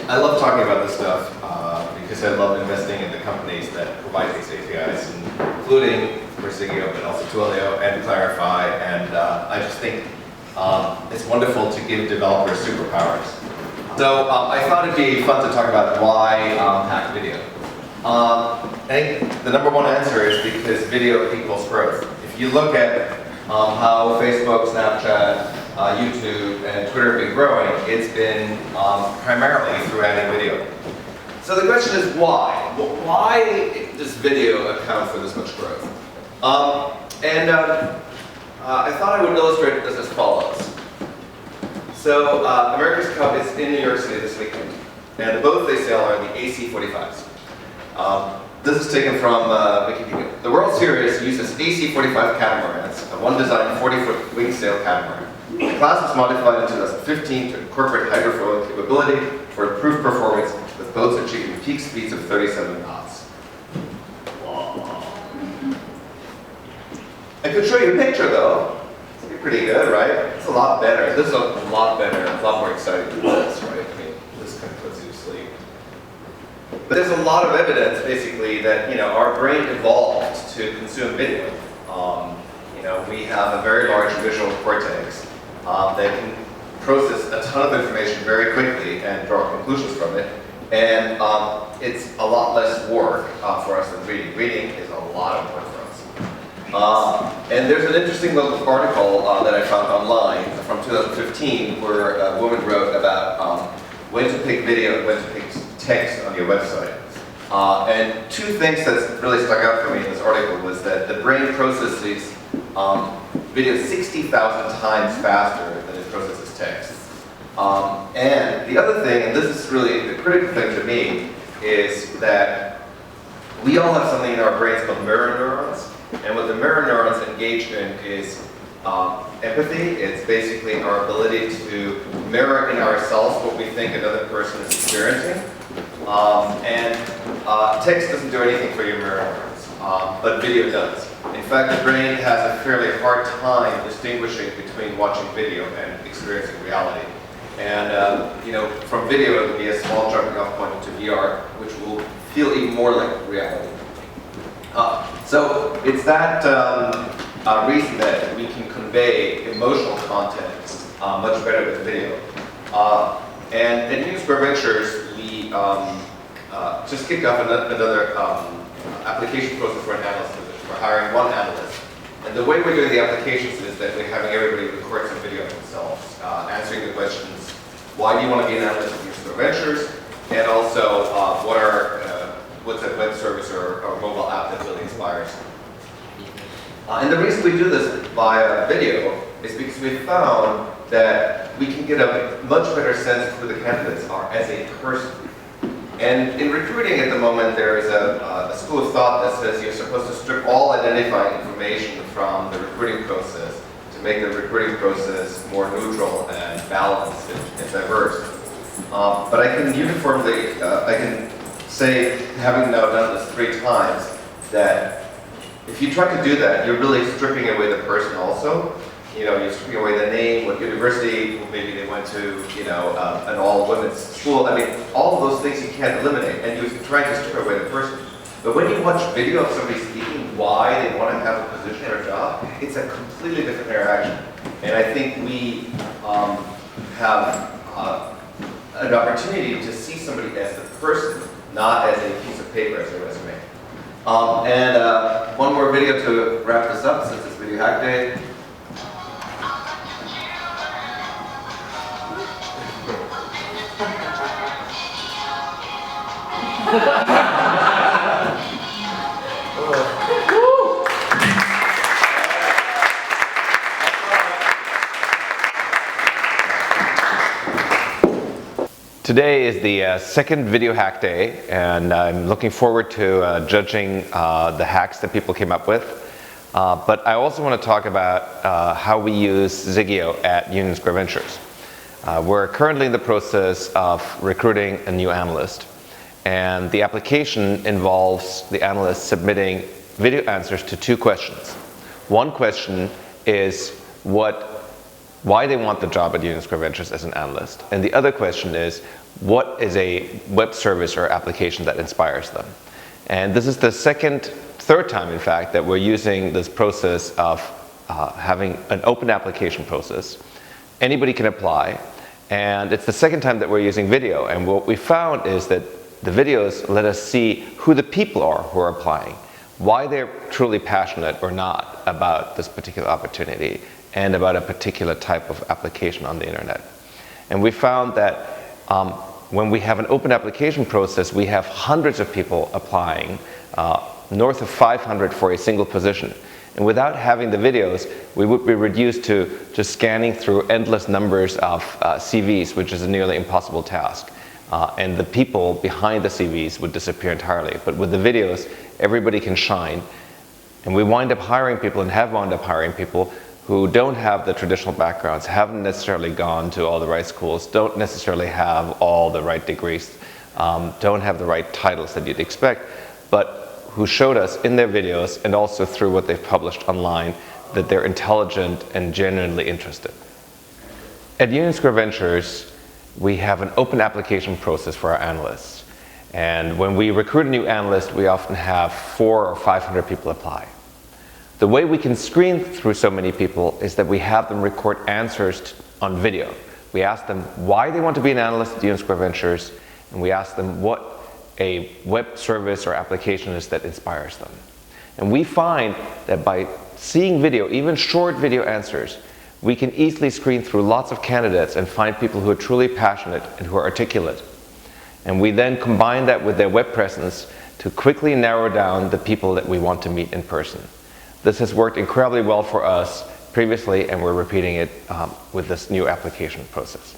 I love talking about this stuff because I love investing in the companies that provide these APIs, including for Ziggeo, but also Twilio and Clarify. And I just think it's wonderful to give developers superpowers. So I thought it'd be fun to talk about why hack video. I think the number one answer is because video equals growth. If you look at how Facebook, Snapchat, YouTube, and Twitter have been growing, it's been primarily through adding video. So the question is why? Well, why does video account for this much growth? I thought I would illustrate this as follows. So America's Cup is in New York City this weekend, and the boats they sail are the AC-45s. This is taken from Wikipedia. The World Series uses AC-45 catamarans, a one-designed 40-foot wing sail catamaran. The class was modified in 2015 to incorporate hydrofoil capability for improved performance, with boats achieving peak speeds of 37 knots. I could show you a picture though. It's pretty good, right? It's a lot better. This is a lot better, a lot more exciting than this, right? I mean, this kind of puts you to sleep. But there's a lot of evidence, basically, that our brain evolved to consume video. We have a very large visual cortex that can process a ton of information very quickly and draw conclusions from it. And it's a lot less work for us than reading. Reading is a lot of work for us. And there's an interesting little article that I found online from 2015 where a woman wrote about when to pick video and when to pick text on your website. And two things that really stuck out for me in this article was that the brain processes video 60,000 times faster than it processes text. And the other thing, and this is really the critical thing to me, is that we all have something in our brains called mirror neurons. And what the mirror neurons engage in is empathy. It's basically our ability to mirror in ourselves what we think another person is experiencing. Text doesn't do anything for your mirror neurons, but video does. In fact, the brain has a fairly hard time distinguishing between watching video and experiencing reality. And from video, it will be a small jumping off point into VR, which will feel even more like reality. So it's that reason that we can convey emotional content much better with video. And at Union Square Ventures, we just kicked off another application process for an analyst position. We're hiring one analyst. And the way we're doing the applications is that we're having everybody record some video of themselves, answering the questions, why do you want to be an analyst at Union Square Ventures? And also, what's that web service or mobile app that really inspires? And the reason we do this via video is because we found that we can get a much better sense of who the candidates are as a person. And in recruiting at the moment, there is a school of thought that says you're supposed to strip all identifying information from the recruiting process to make the recruiting process more neutral and balanced and diverse. But I can uniformly, I can say, having now done this 3 times, that if you try to do that, you're really stripping away the person also. You're stripping away the name, what university, maybe they went to, an all-women's school. I mean, all of those things you can't eliminate, and you're trying to strip away the person. But when you watch video of somebody speaking why they want to have a position or a job, it's a completely different interaction. And I think we have an opportunity to see somebody as the person, not as a piece of paper, as a resume. One more video to wrap this up, since it's Video Hack Day. Today is the second Video Hack Day, and I'm looking forward to judging the hacks that people came up with. But I also want to talk about how we use Ziggeo at Union Square Ventures. We're currently in the process of recruiting a new analyst, and the application involves the analyst submitting video answers to 2 questions. One question is, what why they want the job at Union Square Ventures as an analyst. And the other question is, what is a web service or application that inspires them? And this is the third time, in fact, that we're using this process of having an open application process. Anybody can apply, and it's the second time that we're using video. And what we found is that the videos let us see who the people are who are applying, why they're truly passionate or not about this particular opportunity and about a particular type of application on the internet. And we found that when we have an open application process, we have hundreds of people applying, north of 500 for a single position. And without having the videos, we would be reduced to just scanning through endless numbers of CVs, which is a nearly impossible task. And the people behind the CVs would disappear entirely. But with the videos, everybody can shine. And we wind up hiring people and have wound up hiring people who don't have the traditional backgrounds, haven't necessarily gone to all the right schools, don't necessarily have all the right degrees, don't have the right titles that you'd expect, but who showed us in their videos and also through what they've published online that they're intelligent and genuinely interested. At Union Square Ventures, we have an open application process for our analysts. And when we recruit a new analyst, we often have 400 or 500 people apply. The way we can screen through so many people is that we have them record answers on video. We ask them why they want to be an analyst at Union Square Ventures, and we ask them what a web service or application is that inspires them. And we find that by seeing video, even short video answers, we can easily screen through lots of candidates and find people who are truly passionate and who are articulate. And we then combine that with their web presence to quickly narrow down the people that we want to meet in person. This has worked incredibly well for us previously, and we're repeating it with this new application process.